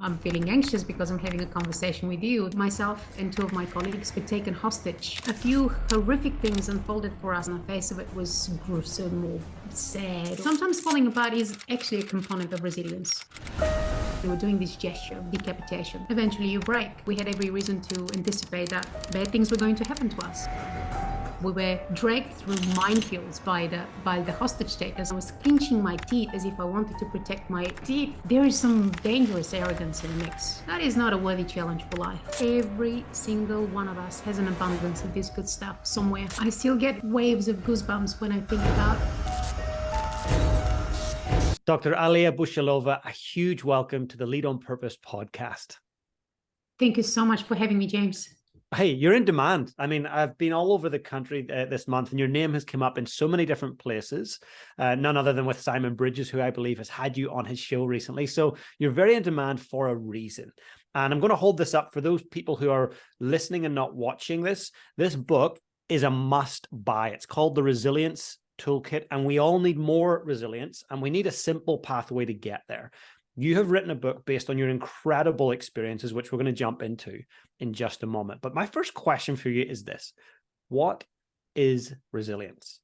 I'm feeling anxious because I'm having a conversation with you. Myself and two of my colleagues were taken hostage. A few horrific things unfolded for us, and the face of it was gruesome or sad. Sometimes falling apart is actually a component of resilience. We were doing this gesture of decapitation. Eventually you break. We had every reason to anticipate that bad things were going to happen to us. We were dragged through minefields by the hostage takers. I was clenching my teeth as if I wanted to protect my teeth. There is some dangerous arrogance in the mix. That is not a worthy challenge for life. Every single one of us has an abundance of this good stuff somewhere. I still get waves of goosebumps when I think about Dr. Alia Bojilova, a huge welcome to the Lead on Purpose podcast. Thank you so much for having me, James. Hey, you're in demand. I mean, I've been all over the country this month, and your name has come up in so many different places, none other than with Simon Bridges, who I believe has had you on his show recently. So you're very in demand for a reason. And I'm going to hold this up for those people who are listening and not watching this. This book is a must buy. It's called the Resilience Toolkit, and we all need more resilience, and we need a simple pathway to get there. You have written a book based on your incredible experiences, which we're going to jump into in just a moment. But my first question for you is this: what is resilience?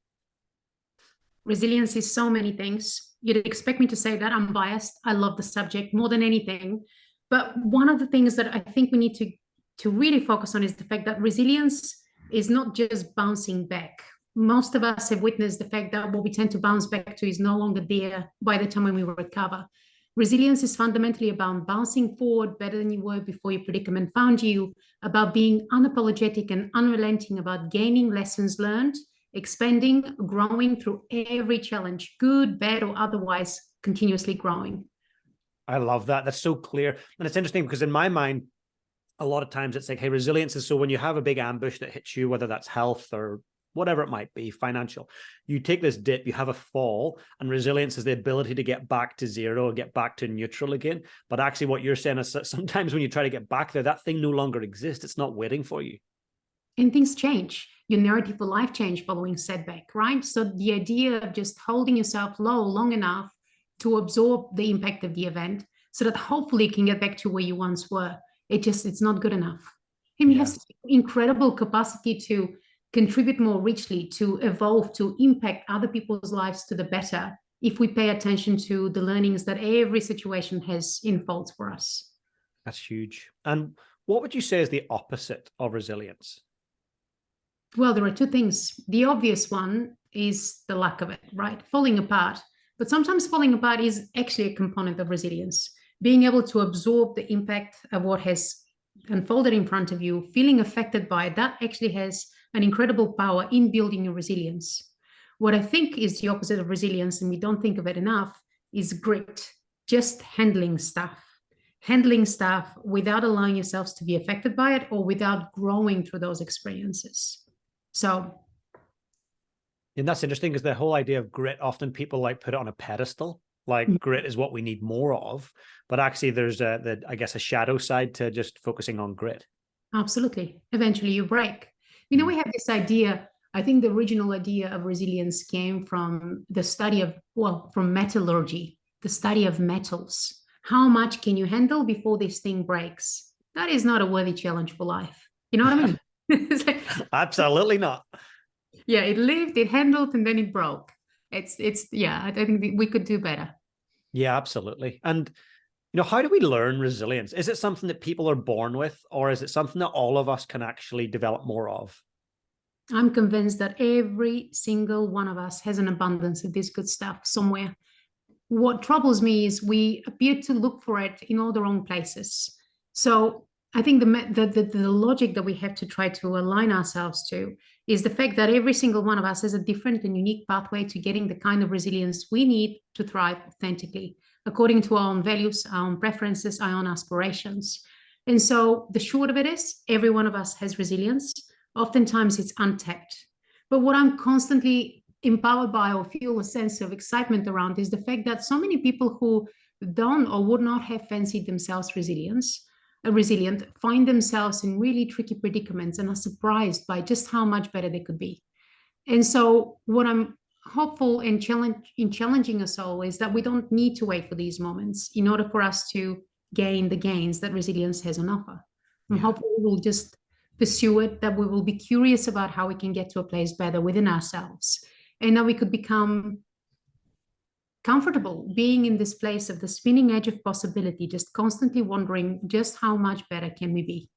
Resilience is so many things. You'd expect me to say that I'm biased. I love the subject more than anything. But one of the things that I think we need to really focus on is the fact that resilience is not just bouncing back. Most of us have witnessed the fact that what we tend to bounce back to is no longer there by the time when we recover. Resilience is fundamentally about bouncing forward better than you were before your predicament found you, about being unapologetic and unrelenting, about gaining lessons learned, expanding, growing through every challenge, good, bad, or otherwise, continuously growing. I love that. That's so clear. And it's interesting because in my mind, a lot of times it's like, hey, resilience is so when you have a big ambush that hits you, whether that's health or whatever it might be, financial, you take this dip, you have a fall, and resilience is the ability to get back to zero, get back to neutral again. But actually what you're saying is that sometimes when you try to get back there, that thing no longer exists. It's not waiting for you. And things change. Your narrative for life change following setback, right? So the idea of just holding yourself low long enough to absorb the impact of the event so that hopefully you can get back to where you once were. It's not good enough. And he has incredible capacity to contribute more richly, to evolve, to impact other people's lives to the better if we pay attention to the learnings that every situation has unfolds for us. That's huge. And what would you say is the opposite of resilience? Well, there are two things. The obvious one is the lack of it, right? Falling apart. But sometimes falling apart is actually a component of resilience. Being able to absorb the impact of what has unfolded in front of you, feeling affected by it, that actually has an incredible power in building your resilience. What I think is the opposite of resilience, and we don't think of it enough, is grit. Just handling stuff without allowing yourselves to be affected by it or without growing through those experiences. So. And that's interesting because the whole idea of grit, often people like put it on a pedestal, like grit is what we need more of. But actually there's I guess a shadow side to just focusing on grit. Absolutely. Eventually you break. We have this idea, I think the original idea of resilience came from the study of, from metallurgy, the study of metals. How much can you handle before this thing breaks? That is not a worthy challenge for life. You know what I mean? Absolutely not. Yeah, it lived, it handled, and then it broke. I think we could do better. Yeah, absolutely. And how do we learn resilience? Is it something that people are born with, or is it something that all of us can actually develop more of? I'm convinced that every single one of us has an abundance of this good stuff somewhere. What troubles me is we appear to look for it in all the wrong places. So I think the logic that we have to try to align ourselves to is the fact that every single one of us has a different and unique pathway to getting the kind of resilience we need to thrive authentically, according to our own values, our own preferences, our own aspirations. And so the short of it is, every one of us has resilience. Oftentimes it's untapped. But what I'm constantly empowered by or feel a sense of excitement around is the fact that so many people who don't or would not have fancied themselves resilient find themselves in really tricky predicaments and are surprised by just how much better they could be. And so what I'm hopeful and challenging us all is that we don't need to wait for these moments in order for us to gain the gains that resilience has on offer. And Yeah. hopefully we'll just pursue it, that we will be curious about how we can get to a place better within ourselves, and that we could become comfortable being in this place of the spinning edge of possibility, just constantly wondering just how much better can we be.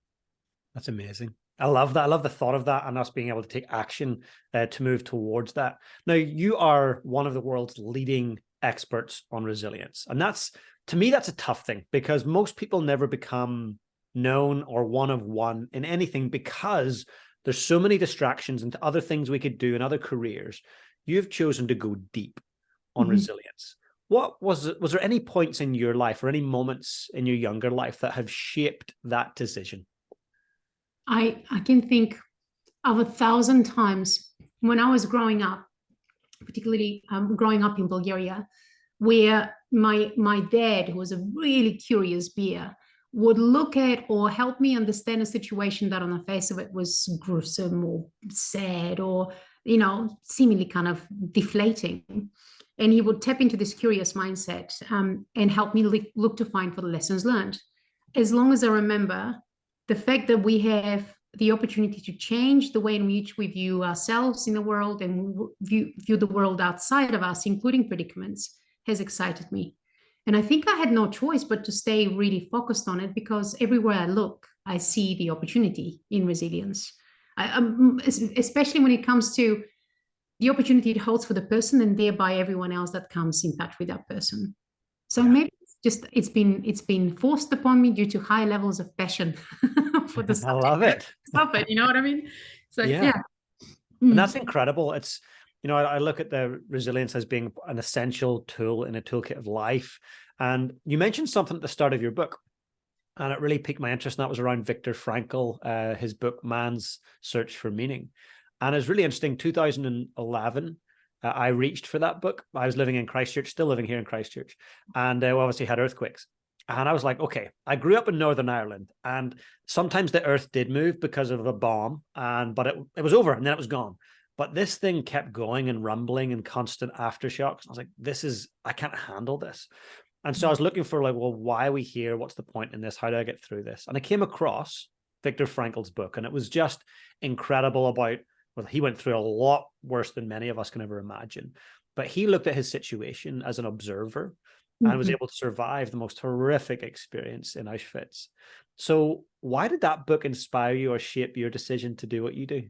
That's amazing. I love that. I love the thought of that and us being able to take action to move towards that. Now, you are one of the world's leading experts on resilience. And that's, to me, that's a tough thing, because most people never become known or one of one in anything, because there's so many distractions and other things we could do in other careers. You've chosen to go deep on resilience. What was there any points in your life or any moments in your younger life that have shaped that decision? I can think of 1,000 times when I was growing up, particularly growing up in Bulgaria, where my dad, who was a really curious beer, would look at or help me understand a situation that on the face of it was gruesome or sad or, seemingly kind of deflating. And he would tap into this curious mindset and help me look to find for the lessons learned. As long as I remember, the fact that we have the opportunity to change the way in which we view ourselves in the world and view the world outside of us, including predicaments, has excited me. And I think I had no choice but to stay really focused on it, because everywhere I look, I see the opportunity in resilience, especially when it comes to the opportunity it holds for the person and thereby everyone else that comes in touch with that person. So maybe it's been forced upon me due to high levels of passion for the subject. I love it. Stop it, you know what I mean? So yeah. And that's incredible. It's, I look at the resilience as being an essential tool in a toolkit of life. And you mentioned something at the start of your book, and it really piqued my interest, and that was around Viktor Frankl, his book, Man's Search for Meaning. And it's really interesting, 2011, I reached for that book. I was living in Christchurch, still living here in Christchurch, and we obviously had earthquakes. And I was like, okay, I grew up in Northern Ireland, and sometimes the earth did move because of a bomb, but it was over and then it was gone. But this thing kept going and rumbling and constant aftershocks. I was like, I can't handle this. And so I was looking for why are we here? What's the point in this? How do I get through this? And I came across Viktor Frankl's book, and it was just incredible about, he went through a lot worse than many of us can ever imagine. But he looked at his situation as an observer and was able to survive the most horrific experience in Auschwitz. So why did that book inspire you or shape your decision to do what you do?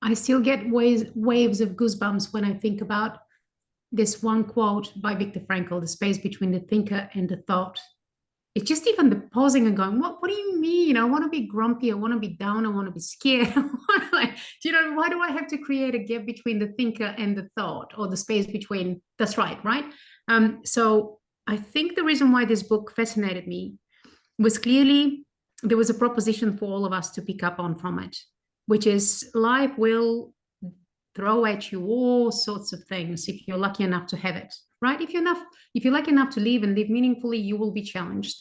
I still get waves of goosebumps when I think about this one quote by Viktor Frankl, the space between the thinker and the thought. It's just even the pausing and going, what do you mean? I want to be grumpy. I want to be down. I want to be scared. Why do I have to create a gap between the thinker and the thought, or the space between? That's right? So I think the reason why this book fascinated me was clearly there was a proposition for all of us to pick up on from it, which is life will throw at you all sorts of things if you're lucky enough to have it, right? If you're lucky enough to live and live meaningfully, you will be challenged.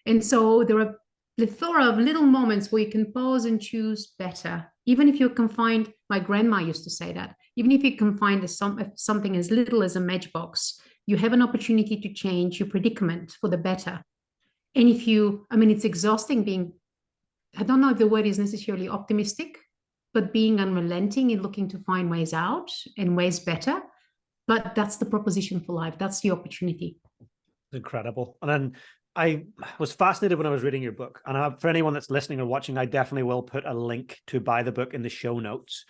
And so there are a plethora of little moments where you can pause and choose better. Even if you're confined, my grandma used to say that, even if you're confined to something as little as a matchbox, you have an opportunity to change your predicament for the better. And it's exhausting being, I don't know if the word is necessarily optimistic, but being unrelenting in looking to find ways out and ways better. But that's the proposition for life. That's the opportunity. Incredible. And then I was fascinated when I was reading your book. And for anyone that's listening or watching, I definitely will put a link to buy the book in the show notes.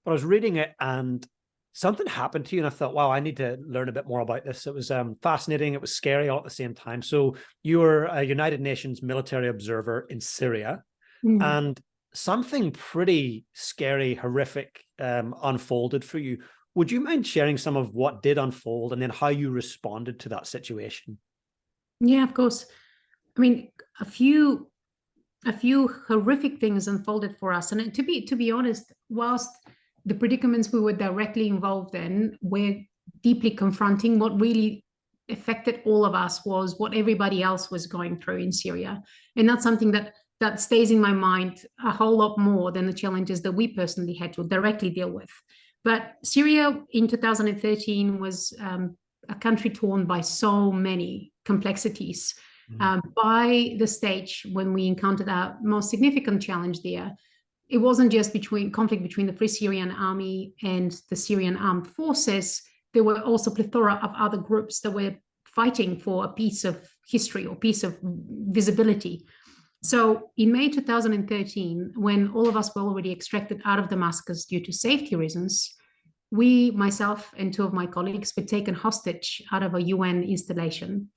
But I was reading it and something happened to you, and I thought, wow, I need to learn a bit more about this. It was fascinating. It was scary all at the same time. So you were a United Nations military observer in Syria, and something pretty scary, horrific unfolded for you. Would you mind sharing some of what did unfold and then how you responded to that situation? Yeah, of course. A few horrific things unfolded for us. And to be honest, whilst the predicaments we were directly involved in were deeply confronting, what really affected all of us was what everybody else was going through in Syria. And that's something that stays in my mind a whole lot more than the challenges that we personally had to directly deal with. But Syria in 2013 was a country torn by so many complexities. By the stage when we encountered our most significant challenge there, it wasn't just conflict between the Free Syrian Army and the Syrian armed forces. There were also plethora of other groups that were fighting for a piece of history or piece of visibility. So in May 2013, when all of us were already extracted out of Damascus due to safety reasons, myself and two of my colleagues, were taken hostage out of a UN installation.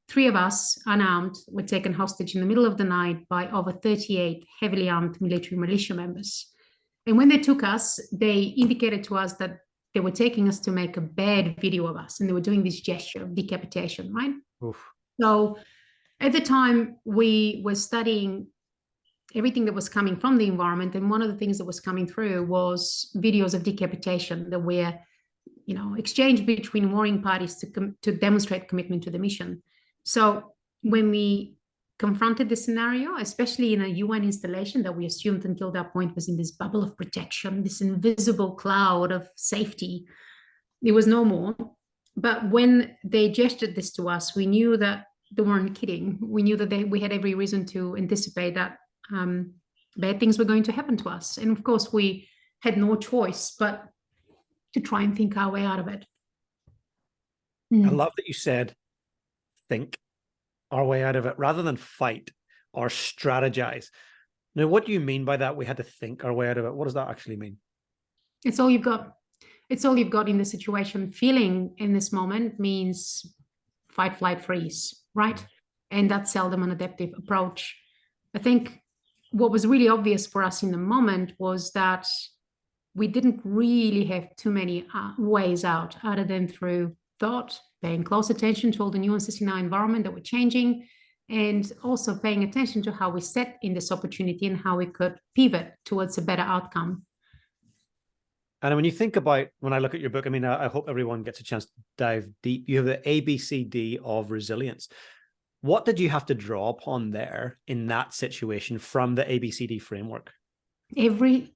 3 of us, unarmed, were taken hostage in the middle of the night by over 38 heavily armed military militia members. And when they took us, they indicated to us that they were taking us to make a bad video of us, and they were doing this gesture of decapitation, right? Oof. So at the time, we were studying everything that was coming from the environment, and one of the things that was coming through was videos of decapitation that were, exchanged between warring parties to demonstrate commitment to the mission. So when we confronted the scenario, especially in a UN installation that we assumed until that point was in this bubble of protection, this invisible cloud of safety, it was no more. But when they gestured this to us, we knew that they weren't kidding. We knew that we had every reason to anticipate that bad things were going to happen to us. And of course, we had no choice but to try and think our way out of it. I love that you said think our way out of it rather than fight or strategize. Now, what do you mean by that? We had to think our way out of it. What does that actually mean? It's all you've got. It's all you've got in the situation. Feeling in this moment means fight, flight, freeze, right? And that's seldom an adaptive approach. I think what was really obvious for us in the moment was that we didn't really have too many ways out other than through thought, paying close attention to all the nuances in our environment that were changing, and also paying attention to how we sat in this opportunity and how we could pivot towards a better outcome. And when you think about, when I look at your book, I mean, I hope everyone gets a chance to dive deep. You have the ABCD of resilience. What did you have to draw upon there in that situation from the ABCD framework? Every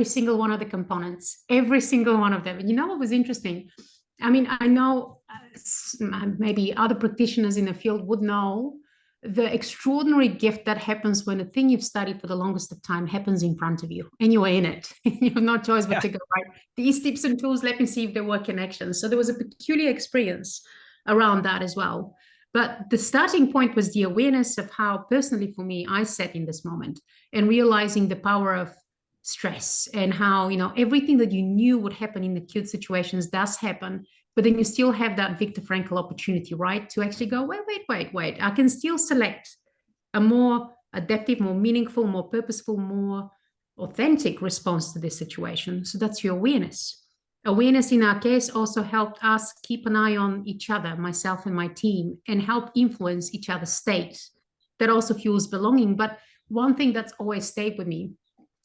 single one of the components, every single one of them. And you know what was interesting? I mean, I know maybe other practitioners in the field would know the extraordinary gift that happens when a thing you've studied for the longest of time happens in front of you and you're in it. You have no choice but to go, right, these tips and tools, let me see if they work in action. So there was a peculiar experience around that as well. But the starting point was the awareness of how personally for me, I sat in this moment and realizing the power of stress and how, everything that you knew would happen in acute situations does happen. But then you still have that Viktor Frankl opportunity, right? To actually go, wait. I can still select a more adaptive, more meaningful, more purposeful, more authentic response to this situation. So that's your awareness. Awareness in our case also helped us keep an eye on each other, myself and my team, and help influence each other's state. That also fuels belonging. But one thing that's always stayed with me,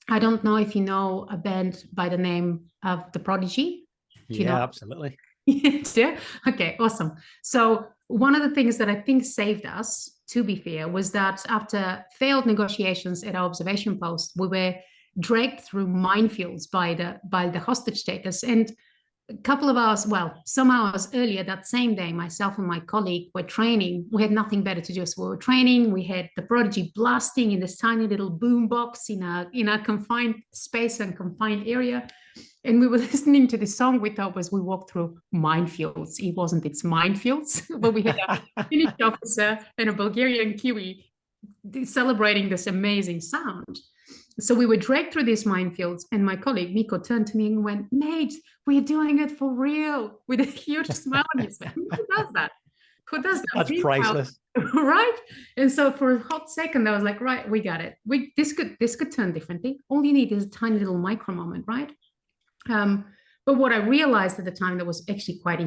I don't know if you know a band by the name of The Prodigy. Yeah, absolutely. Yeah. Okay, awesome. So one of the things that I think saved us, to be fair, was that after failed negotiations at our observation post, we were dragged through minefields by the hostage takers. And a couple of hours, some hours earlier that same day, myself and my colleague were training. We had nothing better to do. So we were training. We had The Prodigy blasting in this tiny little boom box in a confined space and confined area. And we were listening to this song we thought we walked through minefields. It's minefields, but we had a Finnish officer and a Bulgarian Kiwi celebrating this amazing sound. So we were dragged through these minefields, and my colleague Miko turned to me and went, "Mate, we're doing it for real," with a huge smile on his face. Who does that? That's priceless. Right? And so for a hot second, I was like, right, we got it. This could turn differently. All you need is a tiny little micro moment, right? But what I realized at the time that was actually quite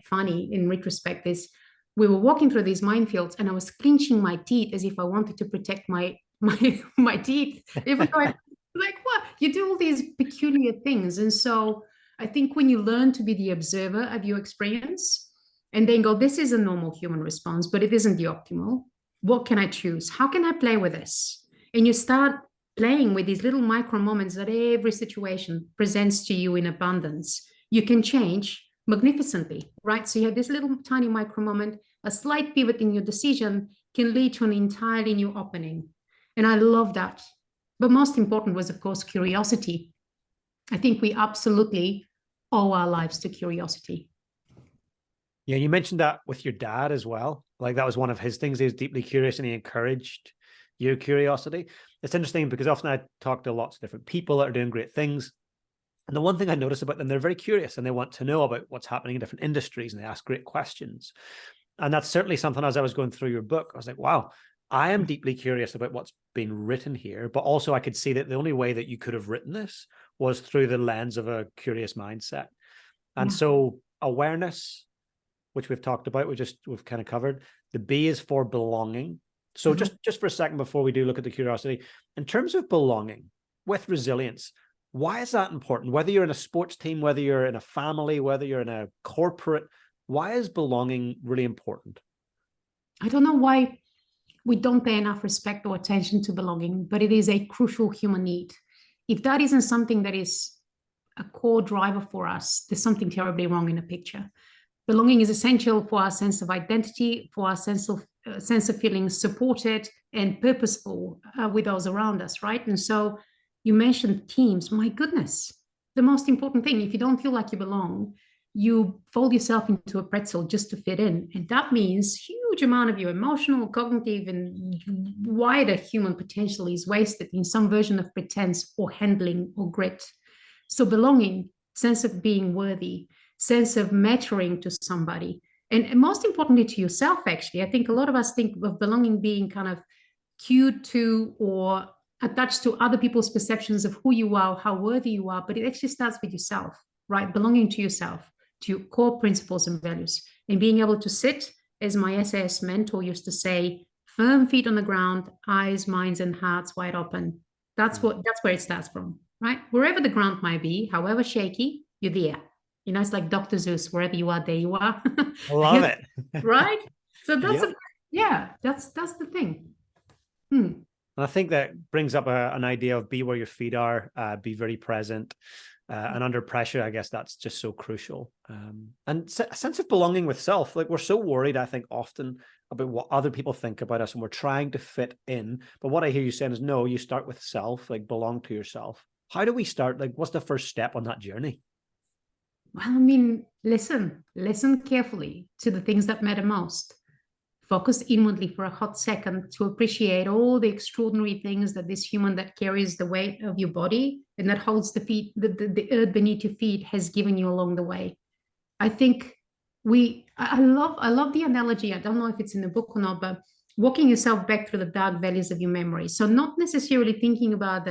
funny in retrospect is we were walking through these minefields and I was clenching my teeth as if I wanted to protect my teeth, even though like, what? You do all these peculiar things. And so I think when you learn to be the observer of your experience and then go, this is a normal human response, but it isn't the optimal. What can I choose? How can I play with this? And you start playing with these little micro moments that every situation presents to you in abundance. You can change magnificently, right? So you have this little tiny micro moment, a slight pivot in your decision, can lead to an entirely new opening. And I love that. But most important was, of course, curiosity. I think we absolutely owe our lives to curiosity. Yeah, you mentioned that with your dad as well. Like that was one of his things. He was deeply curious and he encouraged your curiosity. It's interesting because often I talk to lots of different people that are doing great things. And the one thing I notice about them, they're very curious and they want to know about what's happening in different industries and they ask great questions. And that's certainly something as I was going through your book, I was like, wow, I am deeply curious about what's been written here. But also I could see that the only way that you could have written this was through the lens of a curious mindset. And so awareness, which we've talked about, we've kind of covered. The B is for belonging. So just for a second before we do look at the curiosity, in terms of belonging with resilience, why is that important? Whether you're in a sports team, whether you're in a family, whether you're in a corporate, why is belonging really important? I don't know why we don't pay enough respect or attention to belonging, but it is a crucial human need. If that isn't something that is a core driver for us, there's something terribly wrong in the picture. Belonging is essential for our sense of identity, for our sense of feeling supported and purposeful with those around us, right? And so you mentioned teams. My goodness, the most important thing, if you don't feel like you belong, you fold yourself into a pretzel just to fit in. And that means huge amount of your emotional, cognitive, and wider human potential is wasted in some version of pretense or handling or grit. So belonging, sense of being worthy, sense of mattering to somebody, and most importantly to yourself, actually. I think a lot of us think of belonging being kind of cued to or attached to other people's perceptions of who you are, how worthy you are, but it actually starts with yourself, right? Belonging to yourself, to your core principles and values, and being able to sit, as my SAS mentor used to say, firm feet on the ground, eyes, minds, and hearts wide open. That's where it starts from, right? Wherever the ground might be, however shaky, you're there. You know, it's like Dr. Zeus, wherever you are, there you are. I love it. Right? So that's Yep. that's the thing. And I think that brings up an idea of be where your feet are, be very present. And under pressure, I guess that's just so crucial. And a sense of belonging with self. Like we're so worried, I think, often about what other people think about us and we're trying to fit in. But what I hear you saying is, no, you start with self, like belong to yourself. How do we start? Like, what's the first step on that journey? Well, I mean, listen carefully to the things that matter most. Focus inwardly for a hot second to appreciate all the extraordinary things that this human that carries the weight of your body and that holds the earth beneath your feet has given you along the way. I think I love the analogy. I don't know if it's in the book or not, but walking yourself back through the dark valleys of your memory. So not necessarily thinking about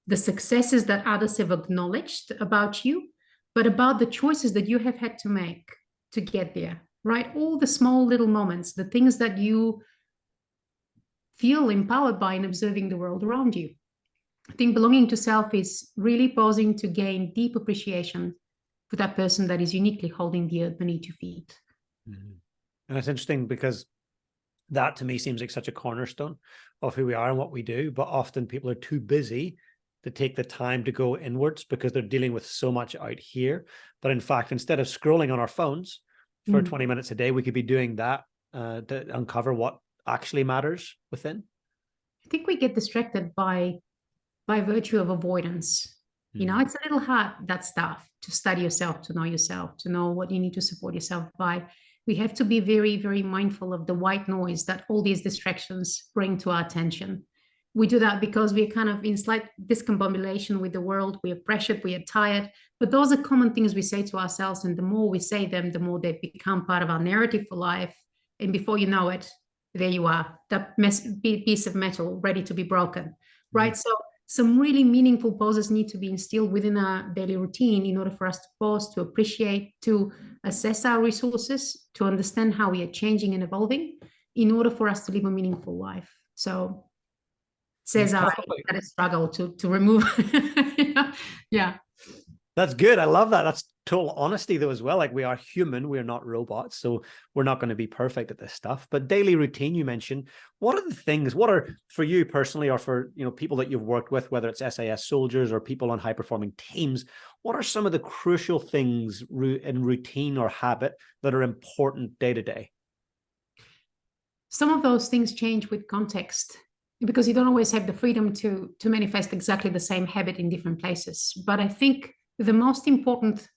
the successes that others have acknowledged about you, but about the choices that you have had to make to get there, right? All the small little moments, the things that you feel empowered by in observing the world around you. I think belonging to self is really pausing to gain deep appreciation for that person that is uniquely holding the earth beneath your feet. And it's interesting because that to me seems like such a cornerstone of who we are and what we do. But often people are too busy to take the time to go inwards because they're dealing with so much out here. But in fact, instead of scrolling on our phones for 20 minutes a day, we could be doing that to uncover what actually matters within. I think we get distracted by virtue of avoidance. You know, it's a little hard, that stuff, to study yourself, to know what you need to support yourself by. We have to be very, very mindful of the white noise that all these distractions bring to our attention. We do that because we're kind of in slight discombobulation with the world. We are pressured, we are tired. But those are common things we say to ourselves. And the more we say them, the more they become part of our narrative for life. And before you know it, there you are, that piece of metal ready to be broken, right? So some really meaningful pauses need to be instilled within our daily routine in order for us to pause, to appreciate, to assess our resources, to understand how we are changing and evolving in order for us to live a meaningful life. So says I had a struggle to remove. Yeah. That's good. I love that. That's total honesty though as well. Like we are human, we're not robots. So we're not going to be perfect at this stuff. But daily routine, you mentioned, what are the things, what are for you personally or for people that you've worked with, whether it's SAS soldiers or people on high performing teams, what are some of the crucial things in routine or habit that are important day to day? some of those things change with context because you don't always have the freedom to manifest exactly the same habit in different places. But I think the most important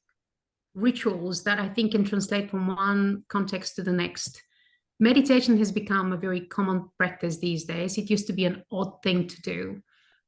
rituals that I think can translate from one context to the next. Meditation has become a very common practice these days. It used to be an odd thing to do,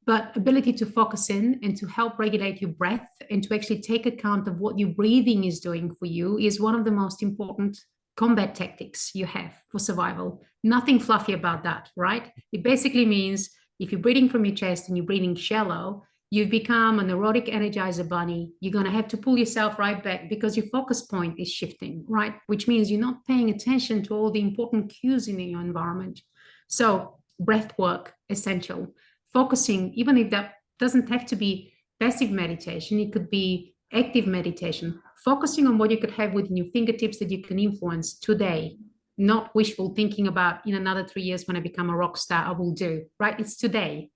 but ability to focus in and to help regulate your breath and to actually take account of what your breathing is doing for you is one of the most important combat tactics you have for survival. Nothing fluffy about that, right? It basically means if you're breathing from your chest and you're breathing shallow, you've become a neurotic energizer bunny. You're going to have to pull yourself right back because your focus point is shifting, right? Which means you're not paying attention to all the important cues in your environment. So breath work, essential. Focusing, even if that doesn't have to be passive meditation, it could be active meditation. Focusing on what you could have within your fingertips that you can influence today, not wishful thinking about in another 3 years when I become a rock star, I will do, right? It's today.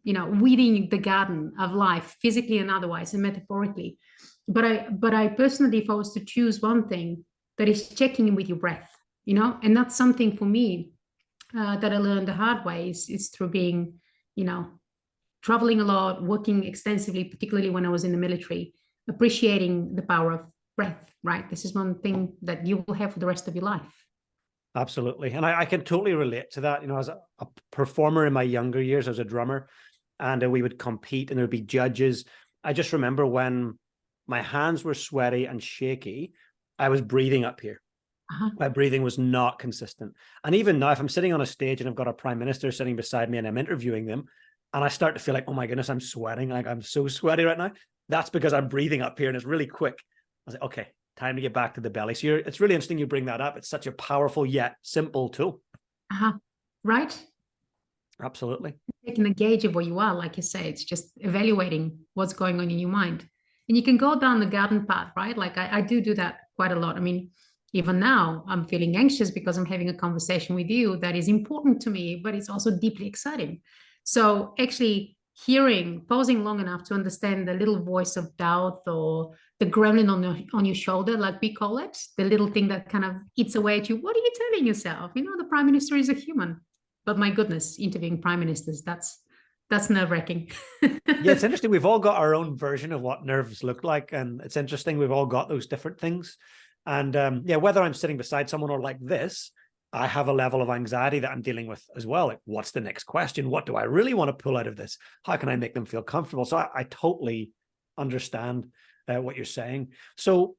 Weeding the garden of life, physically and otherwise, and metaphorically. But I personally, if I was to choose one thing, that is checking in with your breath, and that's something for me that I learned the hard way is through being, traveling a lot, working extensively, particularly when I was in the military, appreciating the power of breath, right? This is one thing that you will have for the rest of your life. Absolutely. And I can totally relate to that. As a performer in my younger years, as a drummer, and we would compete and there would be judges. I just remember when my hands were sweaty and shaky, I was breathing up here. My breathing was not consistent. And even now, if I'm sitting on a stage and I've got a prime minister sitting beside me and I'm interviewing them, and I start to feel like, oh my goodness, I'm sweating. Like I'm so sweaty right now. That's because I'm breathing up here and it's really quick. I was like, okay, time to get back to the belly. So it's really interesting you bring that up. It's such a powerful yet simple tool. Right? Absolutely. Taking a gauge of where you are, like you say, it's just evaluating what's going on in your mind. And you can go down the garden path, right? Like I do that quite a lot. I mean, even now I'm feeling anxious because I'm having a conversation with you that is important to me, but it's also deeply exciting. So actually pausing long enough to understand the little voice of doubt or the gremlin on your shoulder, like we call it, the little thing that kind of eats away at you. What are you telling yourself? The prime minister is a human. But my goodness, interviewing prime ministers, that's nerve-wracking. Yeah, it's interesting. We've all got our own version of what nerves look like. And it's interesting. We've all got those different things. And whether I'm sitting beside someone or like this, I have a level of anxiety that I'm dealing with as well. Like, what's the next question? What do I really want to pull out of this? How can I make them feel comfortable? So I totally understand what you're saying. So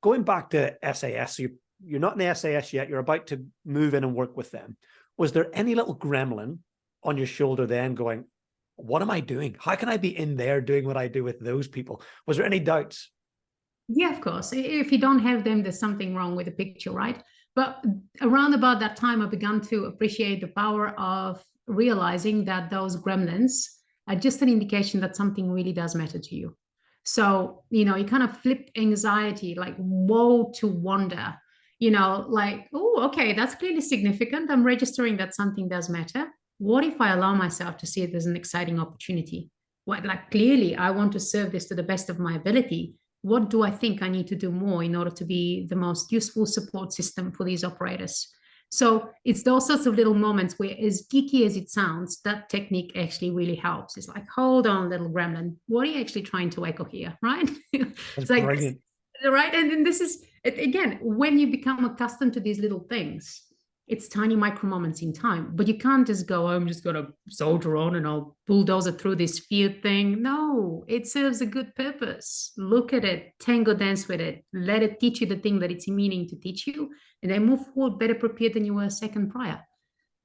going back to SAS, so you're not in the SAS yet. You're about to move in and work with them. Was there any little gremlin on your shoulder then going, what am I doing? How can I be in there doing what I do with those people? Was there any doubts? Yeah, of course. If you don't have them, there's something wrong with the picture, right? But around about that time, I began to appreciate the power of realizing that those gremlins are just an indication that something really does matter to you. So, you kind of flip anxiety, like woe to wonder, like, oh, okay, that's clearly significant. I'm registering that something does matter. What if I allow myself to see it as an exciting opportunity? Like, clearly, I want to serve this to the best of my ability. What do I think I need to do more in order to be the most useful support system for these operators? So it's those sorts of little moments where, as geeky as it sounds, that technique actually really helps. It's like, hold on, little gremlin, what are you actually trying to echo here, right? It's like, brilliant. right? And then this is, again, when you become accustomed to these little things, it's tiny micro moments in time, but you can't just go, I'm just going to soldier on and I'll bulldoze it through this fear thing. No, it serves a good purpose. Look at it, tango dance with it, let it teach you the thing that it's meaning to teach you, and then move forward better prepared than you were a second prior.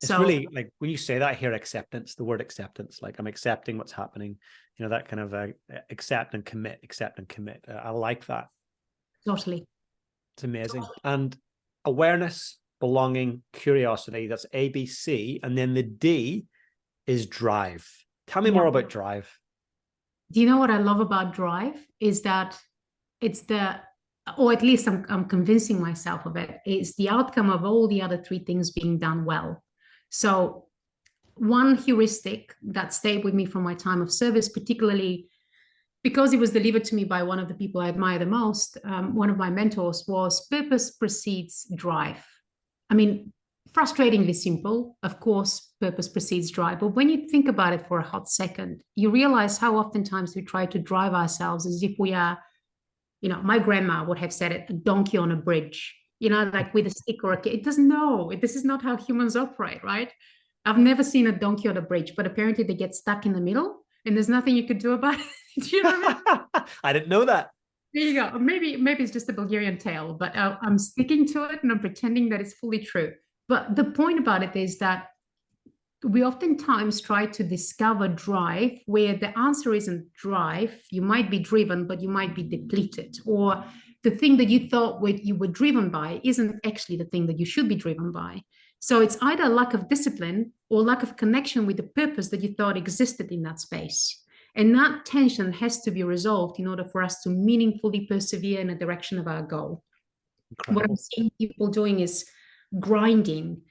It's really like when you say that, I hear acceptance, the word acceptance, like I'm accepting what's happening, that kind of accept and commit. I like that. Totally. It's amazing. And awareness, belonging, curiosity, that's ABC. And then the D is drive. Tell me more about drive. Do you know what I love about drive is that it's or at least I'm convincing myself of it, is the outcome of all the other three things being done well. So one heuristic that stayed with me from my time of service, particularly because it was delivered to me by one of the people I admire the most, one of my mentors, was purpose precedes drive. I mean, frustratingly simple. Of course, purpose precedes drive. But when you think about it for a hot second, you realize how oftentimes we try to drive ourselves as if we are, my grandma would have said it, a donkey on a bridge, like with a stick or a kid. It doesn't know. This is not how humans operate, right? I've never seen a donkey on a bridge, but apparently they get stuck in the middle and there's nothing you could do about it. Do you know what I mean? I didn't know that. There you go. Maybe it's just a Bulgarian tale, but I'm sticking to it and I'm pretending that it's fully true. But the point about it is that we oftentimes try to discover drive where the answer isn't drive. You might be driven, but you might be depleted, or the thing that you thought you were driven by isn't actually the thing that you should be driven by. So it's either lack of discipline or lack of connection with the purpose that you thought existed in that space. And that tension has to be resolved in order for us to meaningfully persevere in the direction of our goal. Incredible. What I'm seeing people doing is grinding,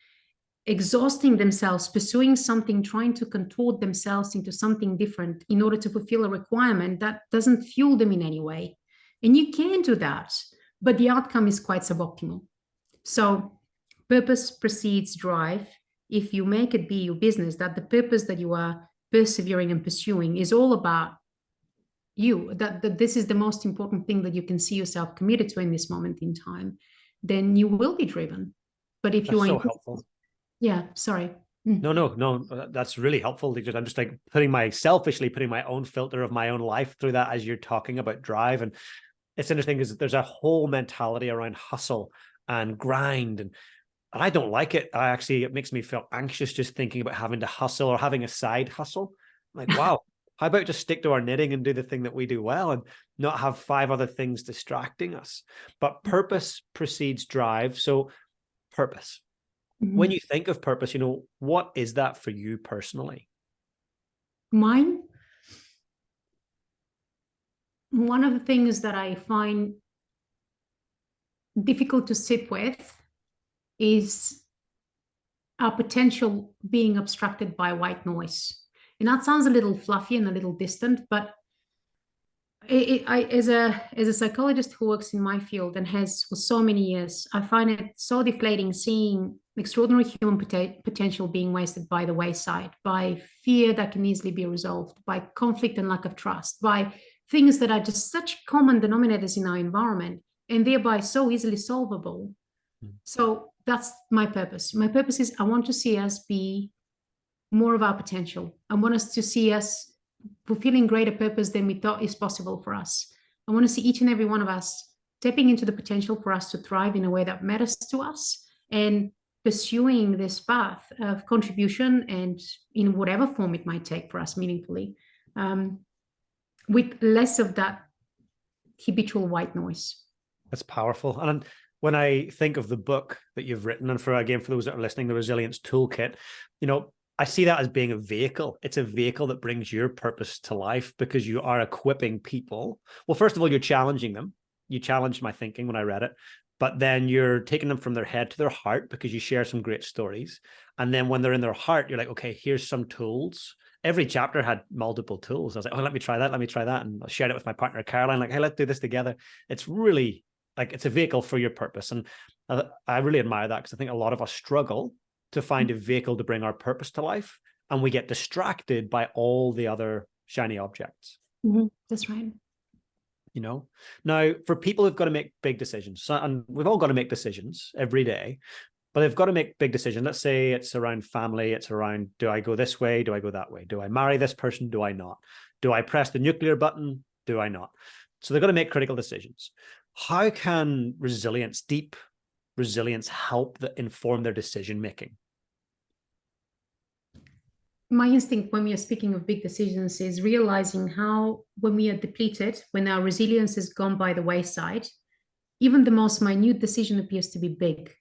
exhausting themselves, pursuing something, trying to contort themselves into something different in order to fulfill a requirement that doesn't fuel them in any way. And you can do that, but the outcome is quite suboptimal. So purpose precedes drive. If you make it be your business, that the purpose that you are persevering and pursuing is all about you, that this is the most important thing that you can see yourself committed to in this moment in time, then you will be driven. But if you are so helpful. Yeah, sorry. No, that's really helpful. Because I'm just like selfishly putting my own filter of my own life through that as you're talking about drive. And it's interesting because there's a whole mentality around hustle and grind, and I don't like it. It makes me feel anxious just thinking about having to hustle or having a side hustle. I'm like, wow, how about just stick to our knitting and do the thing that we do well and not have 5 other things distracting us? But purpose precedes drive. So purpose. Mm-hmm. When you think of purpose, what is that for you personally? Mine? One of the things that I find difficult to sit with is our potential being obstructed by white noise. And that sounds a little fluffy and a little distant, but as a psychologist who works in my field and has for so many years, I find it so deflating seeing extraordinary human potential being wasted by the wayside, by fear that can easily be resolved, by conflict and lack of trust, by things that are just such common denominators in our environment and thereby so easily solvable. So that's my purpose. My purpose is I want to see us be more of our potential. I want us to see us fulfilling greater purpose than we thought is possible for us. I want to see each and every one of us tapping into the potential for us to thrive in a way that matters to us and pursuing this path of contribution and in whatever form it might take for us meaningfully, with less of that habitual white noise. That's powerful. And when I think of the book that you've written, and for those that are listening, the Resilience Toolkit, I see that as being a vehicle. It's a vehicle that brings your purpose to life because you are equipping people. Well, first of all, you're challenging them. You challenged my thinking when I read it, but then you're taking them from their head to their heart because you share some great stories. And then when they're in their heart, you're like, okay, here's some tools. Every chapter had multiple tools. I was like, oh, let me try that. And I shared it with my partner, Caroline, like, hey, let's do this together. It's really like, it's a vehicle for your purpose. And I really admire that because I think a lot of us struggle to find a vehicle to bring our purpose to life, and we get distracted by all the other shiny objects. Mm-hmm. That's right. Now for people who've got to make big decisions, and we've all got to make decisions every day, but they've got to make big decisions. Let's say it's around family. It's around, do I go this way? Do I go that way? Do I marry this person? Do I not? Do I press the nuclear button? Do I not? So they've got to make critical decisions. How can deep resilience help inform their decision-making? My instinct when we are speaking of big decisions is realizing how when we are depleted, when our resilience has gone by the wayside, even the most minute decision appears to be big.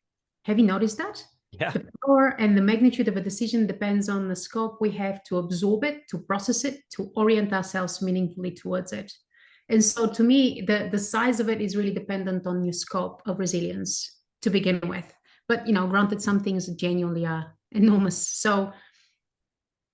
Have you noticed that? Yeah. The power and the magnitude of a decision depends on the scope we have to absorb it, to process it, to orient ourselves meaningfully towards it. And so to me, the size of it is really dependent on your scope of resilience to begin with. But, granted, some things genuinely are enormous. So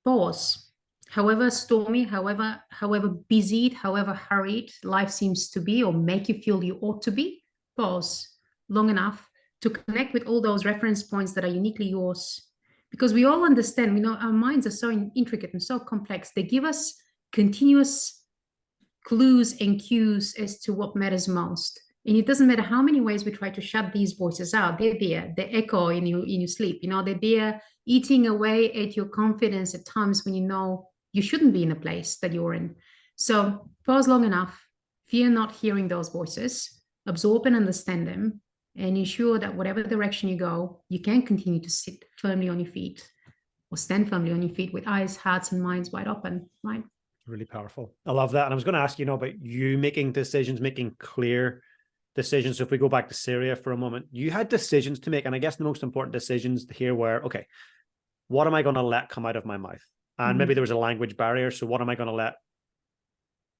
pause. However stormy, however busied, however hurried life seems to be or make you feel you ought to be, pause long enough to connect with all those reference points that are uniquely yours. Because we all understand, our minds are so intricate and so complex. They give us continuous clues and cues as to what matters most. And it doesn't matter how many ways we try to shut these voices out. They're there. They echo in your sleep. They're there eating away at your confidence at times when you shouldn't be in a place that you're in. So pause long enough. Fear not hearing those voices. Absorb and understand them, and ensure that whatever direction you go, you can continue to sit firmly on your feet or stand firmly on your feet with eyes, hearts, and minds wide open, right? Really powerful. I love that. And I was going to ask you about you making decisions, making clear decisions. So if we go back to Syria for a moment, you had decisions to make. And I guess the most important decisions here were, okay, what am I going to let come out of my mouth? And maybe there was a language barrier. So what am I going to let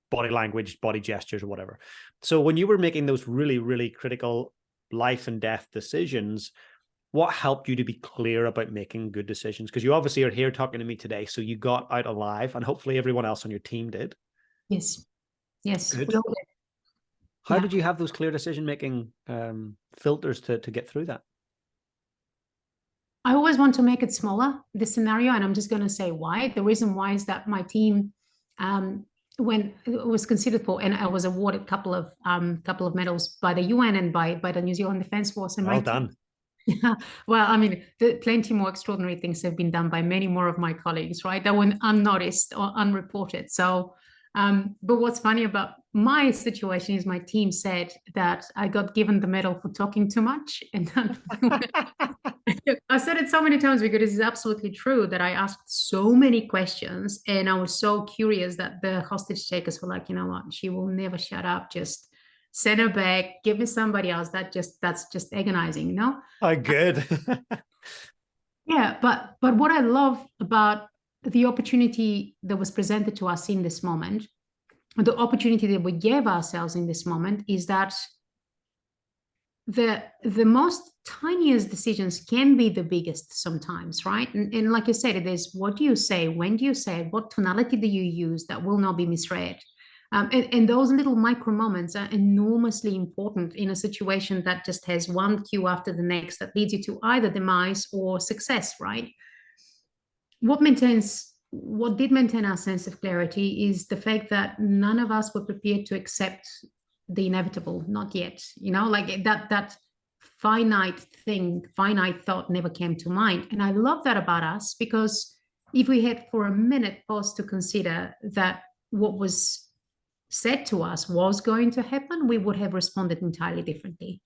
body language, body gestures, or whatever. So when you were making those really, really critical life and death decisions, what helped you to be clear about making good decisions? Because you obviously are here talking to me today, so you got out alive, and hopefully everyone else on your team did. Yes. Good. How did you have those clear decision-making filters to get through that? I always want to make it smaller, the scenario, and I'm just going to say why. The reason why is that my team, when it was considered for, and I was awarded a couple of medals by the UN and by the New Zealand Defence Force. And well done. Yeah, well, I mean, plenty more extraordinary things have been done by many more of my colleagues, right? That went unnoticed or unreported. So, but what's funny about my situation is my team said that I got given the medal for talking too much. And I said it so many times because it's absolutely true that I asked so many questions and I was so curious that the hostage takers were like, you know what, she will never shut up. Just send her back, give me somebody else. That's just agonizing, no? Oh, good. Yeah, but what I love about the opportunity that was presented to us in this moment, the opportunity that we gave ourselves in this moment, is that the most tiniest decisions can be the biggest sometimes, right? And like I said, it is what do you say, when do you say it, what tonality do you use that will not be misread. And those little micro moments are enormously important in a situation that just has one cue after the next that leads you to either demise or success, right? What did maintain our sense of clarity is the fact that none of us were prepared to accept the inevitable, not yet. Like that finite thought never came to mind. And I love that about us, because if we had for a minute paused to consider that what was said to us was going to happen, we would have responded entirely differently.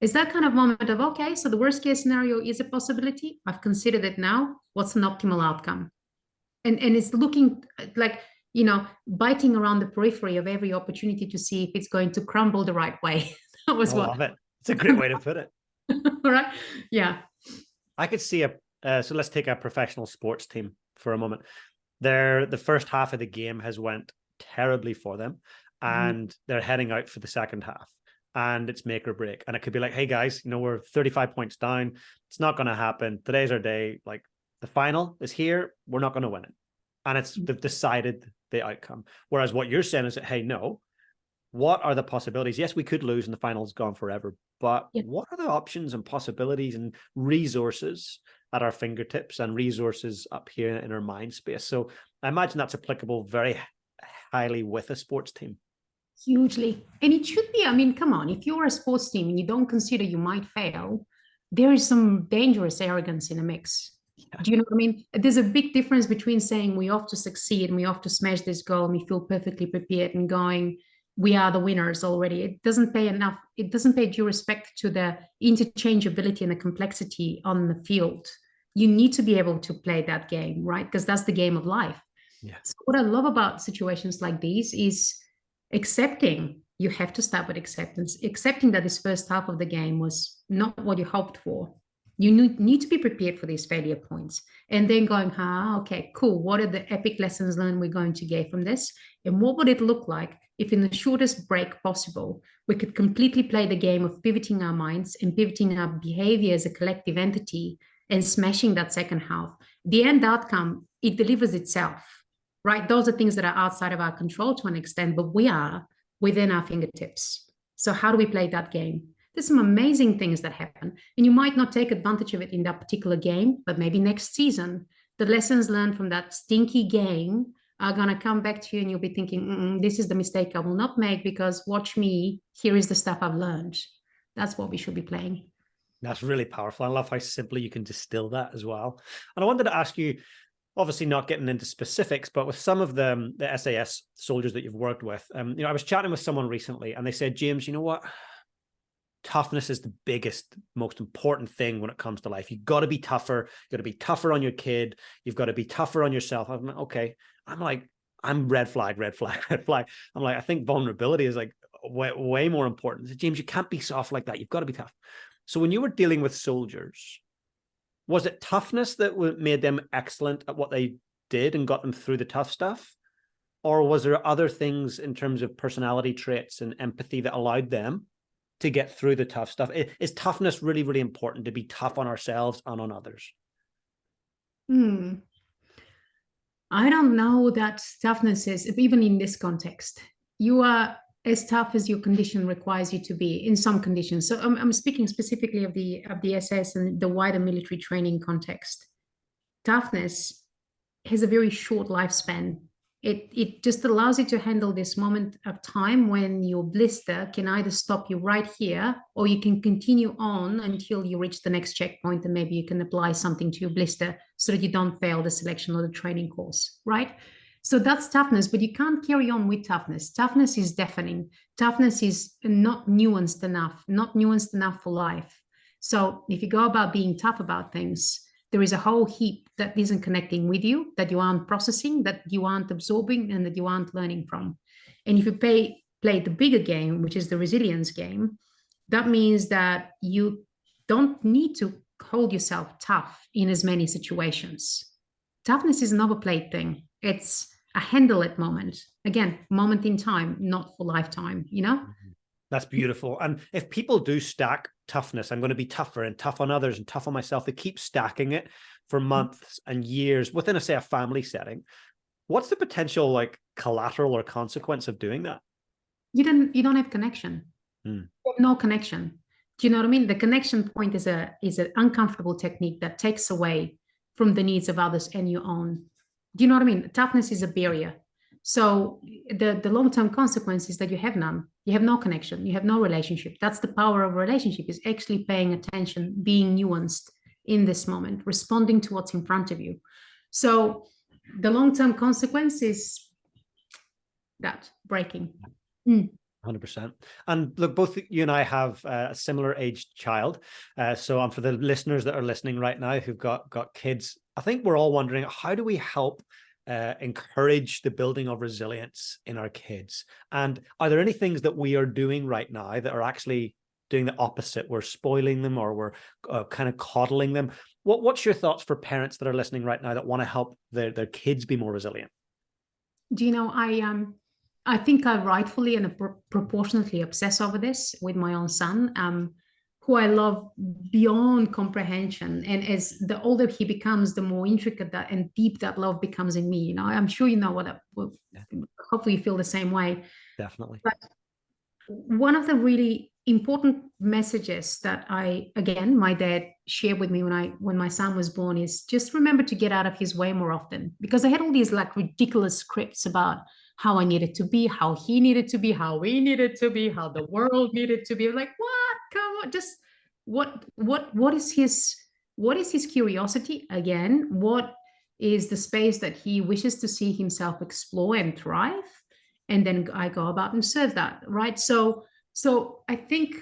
It's that kind of moment of, okay, so the worst case scenario is a possibility. I've considered it now. What's an optimal outcome? And it's looking like, biting around the periphery of every opportunity to see if it's going to crumble the right way. That was what. I love it. It's a great way to put it. All right. Yeah. I could see so let's take a professional sports team for a moment. The first half of the game has went terribly for them, and they're heading out for the second half, and it's make or break. And it could be like, hey guys, we're 35 points down. It's not going to happen. Today's our day. Like, the final is here. We're not going to win it. And they've decided the outcome. Whereas what you're saying is that, hey, no, what are the possibilities? Yes, we could lose and the final's gone forever, but what are the options and possibilities and resources at our fingertips and resources up here in our mind space? So I imagine that's applicable very highly with a sports team. Hugely. And it should be. I mean, come on, if you're a sports team and you don't consider you might fail, there is some dangerous arrogance in the mix. Yeah. Do you know what I mean? There's a big difference between saying we have to succeed and we have to smash this goal and we feel perfectly prepared and going, we are the winners already. It doesn't pay due respect to the interchangeability and the complexity on the field. You need to be able to play that game, right? Because that's the game of life. Yeah. So what I love about situations like these is accepting. You have to start with acceptance, accepting that this first half of the game was not what you hoped for. You need to be prepared for these failure points, and then going, okay, cool. What are the epic lessons learned we're going to get from this? And what would it look like if in the shortest break possible, we could completely play the game of pivoting our minds and pivoting our behavior as a collective entity and smashing that second half? The end outcome, it delivers itself, right? Those are things that are outside of our control to an extent, but we are within our fingertips. So how do we play that game? There's some amazing things that happen. And you might not take advantage of it in that particular game, but maybe next season, the lessons learned from that stinky game are going to come back to you and you'll be thinking, this is the mistake I will not make because watch me, here is the stuff I've learned. That's what we should be playing. That's really powerful. I love how simply you can distill that as well. And I wanted to ask you, obviously not getting into specifics, but with some of the SAS soldiers that you've worked with, I was chatting with someone recently and they said, James, you know what? Toughness is the biggest, most important thing when it comes to life. You've got to be tougher. You've got to be tougher on your kid. You've got to be tougher on yourself. I'm like, okay. I'm red flag, red flag, red flag. I'm like, I think vulnerability is like way more important. James, you can't be soft like that. You've got to be tough. So when you were dealing with soldiers, was it toughness that made them excellent at what they did and got them through the tough stuff? Or was there other things in terms of personality traits and empathy that allowed them to get through the tough stuff? Is toughness really, really important, to be tough on ourselves and on others? I don't know that toughness is, even in this context, you are as tough as your condition requires you to be in some conditions. So I'm speaking specifically of the SS and the wider military training context. Toughness has a very short lifespan. It just allows you to handle this moment of time when your blister can either stop you right here, or you can continue on until you reach the next checkpoint, and maybe you can apply something to your blister so that you don't fail the selection or the training course, right? So that's toughness, but you can't carry on with toughness. Toughness is deafening. Toughness is not nuanced enough for life. So if you go about being tough about things, there is a whole heap that isn't connecting with you, that you aren't processing, that you aren't absorbing, and that you aren't learning from. And if you play the bigger game, which is the resilience game, that means that you don't need to hold yourself tough in as many situations. Toughness is an overplayed thing. It's a handle it moment. Again, moment in time, not for lifetime, you know? That's beautiful. And if people do stack toughness, I'm going to be tougher and tough on others and tough on myself, they keep stacking it for months and years within, say, a family setting. What's the potential like collateral or consequence of doing that? You don't have connection. You have no connection. Do you know what I mean? The connection point is an uncomfortable technique that takes away from the needs of others and your own. Do you know what I mean? Toughness is a barrier. So the long-term consequence is that you have none. You have no connection. You have no relationship. That's the power of a relationship, is actually paying attention, being nuanced in this moment, responding to what's in front of you. So the long-term consequence is that breaking. 100%. And look, both you and I have a similar aged child. So for the listeners that are listening right now who've got kids, I think we're all wondering, how do we help encourage the building of resilience in our kids? And are there any things that we are doing right now that are actually doing the opposite? We're spoiling them, or we're kind of coddling them. What's your thoughts for parents that are listening right now that want to help their kids be more resilient? Do you know, I think I rightfully and proportionately obsess over this with my own son, who I love beyond comprehension. And as the older he becomes, the more intricate that and deep that love becomes in me. You know, I'm sure you know hopefully you feel the same way. Definitely. But one of the really important messages that my dad shared with me when my son was born is just remember to get out of his way more often, because I had all these like ridiculous scripts about how I needed to be, how he needed to be, how we needed to be, how the world needed to be. Like, what? Come on, just what is his curiosity again? What is the space that he wishes to see himself explore and thrive? And then I go about and serve that, right? So I think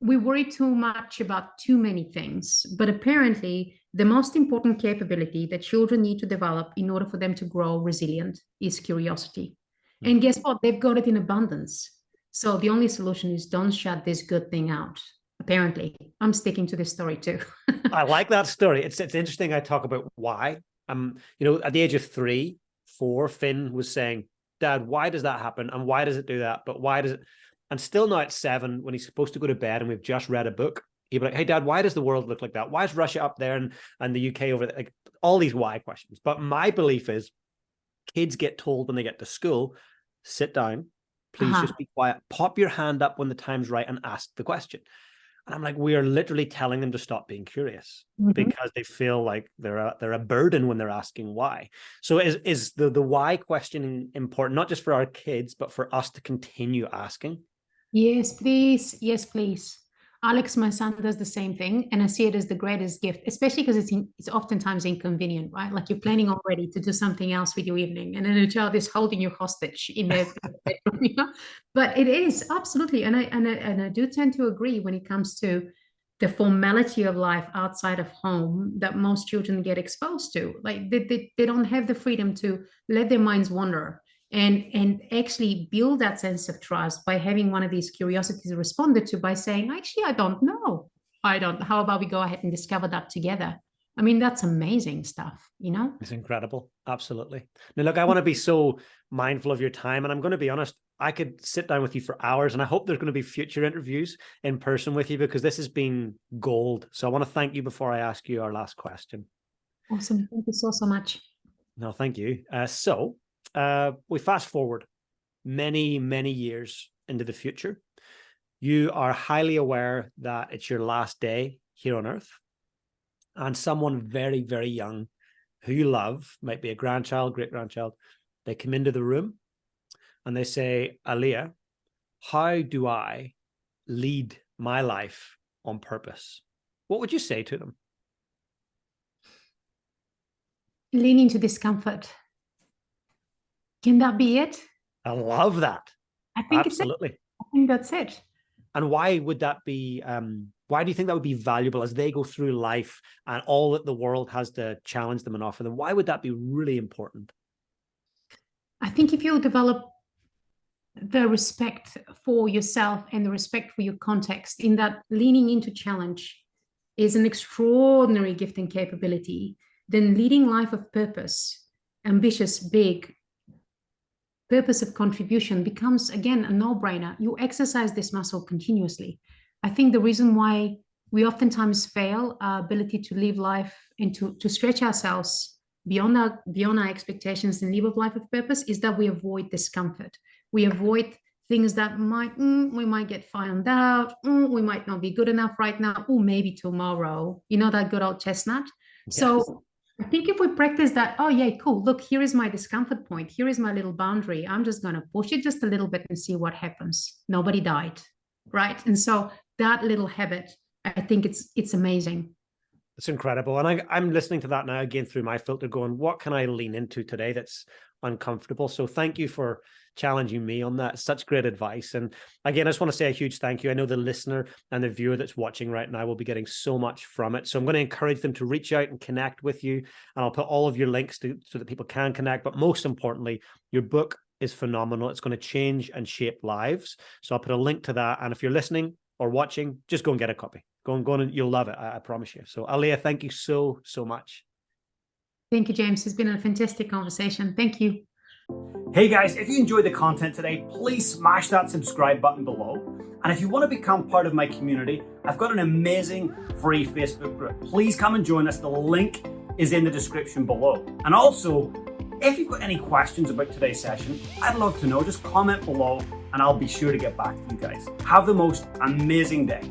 we worry too much about too many things, but apparently the most important capability that children need to develop in order for them to grow resilient is curiosity. And guess what? They've got it in abundance. So the only solution is don't shut this good thing out. Apparently, I'm sticking to this story too. I like that story. It's interesting. I talk about why. At the age of 3, 4, Finn was saying, Dad, why does that happen? And why does it do that? But why does it? And still now at 7, when he's supposed to go to bed and we've just read a book, he'd be like, hey, Dad, why does the world look like that? Why is Russia up there and the UK over there? Like all these why questions. But my belief is kids get told when they get to school, sit down, Please just be quiet. Pop your hand up when the time's right and ask the question. And I'm like, we are literally telling them to stop being curious because they feel like they're a burden when they're asking why. So is the why questioning important, not just for our kids, but for us to continue asking? Yes, please. Yes, please. Alex, my son, does the same thing, and I see it as the greatest gift, especially because it's oftentimes inconvenient, right? Like you're planning already to do something else with your evening, and then a child is holding you hostage in their bedroom, you know? But it is absolutely, and I do tend to agree when it comes to the formality of life outside of home that most children get exposed to. Like they don't have the freedom to let their minds wander and actually build that sense of trust by having one of these curiosities responded to by saying, actually, I don't know. How about we go ahead and discover that together? I mean, that's amazing stuff, you know? It's incredible. Absolutely. Now, look, I want to be so mindful of your time, and I'm going to be honest, I could sit down with you for hours, and I hope there's going to be future interviews in person with you because this has been gold. So I want to thank you before I ask you our last question. Awesome. Thank you so much. No, thank you. We fast forward many, many years into the future. You are highly aware that it's your last day here on Earth, and someone very, very young who you love, might be a grandchild, great-grandchild, they come into the room and they say, Alia, how do I lead my life on purpose? What would you say to them? Lean into discomfort. Can that be it? I love that. I think absolutely. I think that's it. And why would that be? Why do you think that would be valuable as they go through life and all that the world has to challenge them and offer them? Why would that be really important? I think if you develop the respect for yourself and the respect for your context, in that leaning into challenge is an extraordinary gift and capability, then leading life of purpose, ambitious, big, purpose of contribution becomes, again, a no-brainer. You exercise this muscle continuously. I think the reason why we oftentimes fail our ability to live life and to stretch ourselves beyond our expectations and live a life of purpose is that we avoid discomfort. We avoid things that we might get found out, we might not be good enough right now, maybe tomorrow. You know, that good old chestnut. Yes. So I think if we practice that, oh yeah, cool, look, here is my discomfort point, here is my little boundary, I'm just going to push it just a little bit and see what happens. Nobody died, right? And so that little habit, I think it's amazing. It's incredible. And I'm listening to that now again through my filter going, what can I lean into today that's uncomfortable? So thank you for challenging me on that. Such great advice. And again, I just want to say a huge thank you. I know the listener and the viewer that's watching right now will be getting so much from it. So I'm going to encourage them to reach out and connect with you. And I'll put all of your links so that people can connect. But most importantly, your book is phenomenal. It's going to change and shape lives. So I'll put a link to that. And if you're listening or watching, just go and get a copy. Go and you'll love it. I promise you. So Alia, thank you so much. Thank you, James. It's been a fantastic conversation. Thank you. Hey guys, if you enjoyed the content today, please smash that subscribe button below. And if you want to become part of my community, I've got an amazing free Facebook group. Please come and join us. The link is in the description below. And also, if you've got any questions about today's session, I'd love to know. Just comment below and I'll be sure to get back to you guys. Have the most amazing day.